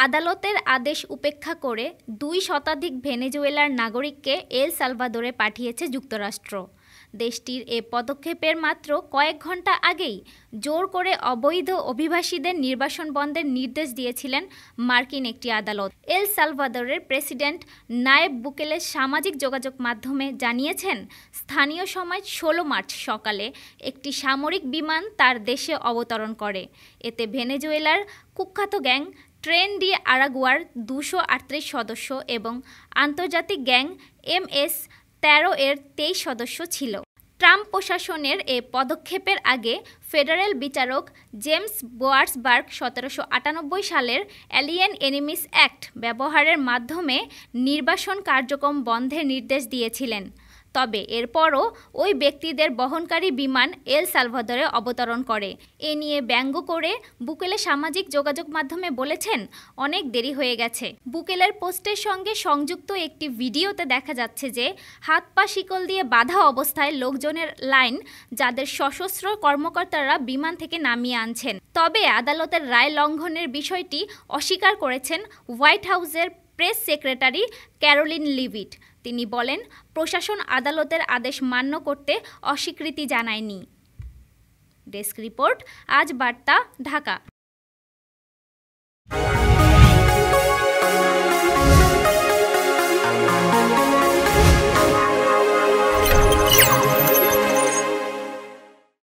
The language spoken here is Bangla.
আদালতের আদেশ উপেক্ষা করে 2 শতাধিক ভেনেজুয়েলার নাগরিককে এল সালভাদোরে পাঠিয়েছে যুক্তরাষ্ট্র। দেশটির এ পদক্ষেপের মাত্র কয়েক ঘন্টা আগেই জোর করে অবৈধ অভিবাসীদের নির্বাসন বন্ধের নির্দেশ দিয়েছিলেন মার্কিন একটি আদালত। এল সালভাদোরের প্রেসিডেন্ট নায়েব বুকেলে সামাজিক যোগাযোগ মাধ্যমে জানিয়েছেন, স্থানীয় সময় 16 মার্চ সকালে একটি সামরিক বিমান তার দেশে অবতরণ করে। এতে ভেনেজুয়েলার কুখ্যাত গ্যাং ট্রেন ডি আরাগুয়ার 238 সদস্য এবং আন্তর্জাতিক গ্যাং MS-13 এর 23 সদস্য ছিল। ট্রাম্প প্রশাসনের এ পদক্ষেপের আগে ফেডারেল বিচারক জেমস বোয়ার্সবার্গ 1798 সালের এলিয়েন এনিমিস অ্যাক্ট ব্যবহারের মাধ্যমে নির্বাসন কার্যক্রম বন্ধের নির্দেশ দিয়েছিলেন। তবে এরপরও ওই ব্যক্তিদের বহনকারী বিমান এল সালভাদোরে অবতরণ করে। এ নিয়ে ব্যঙ্গ করে বুকেলে সামাজিক যোগাযোগ মাধ্যমে বলেছেন, অনেক দেরি হয়ে গেছে। বুকেলের পোস্টের সঙ্গে সংযুক্ত একটি ভিডিওতে দেখা যাচ্ছে যে হাত পা শিকল দিয়ে বাঁধা অবস্থায় লোকজনের লাইন, যাদের সশস্ত্র কর্মকর্তারা বিমান থেকে নামিয়ে আনছেন। তবে আদালতের রায় লঙ্ঘনের বিষয়টি অস্বীকার করেছেন হোয়াইট হাউসের প্রেস সেক্রেটারি ক্যারোলিন লিভিট। তিনি বলেন, প্রশাসন আদালতের আদেশ মান্য করতে অস্বীকৃতি জানায়নি। ডেস্ক রিপোর্ট, আজ বার্তা, ঢাকা।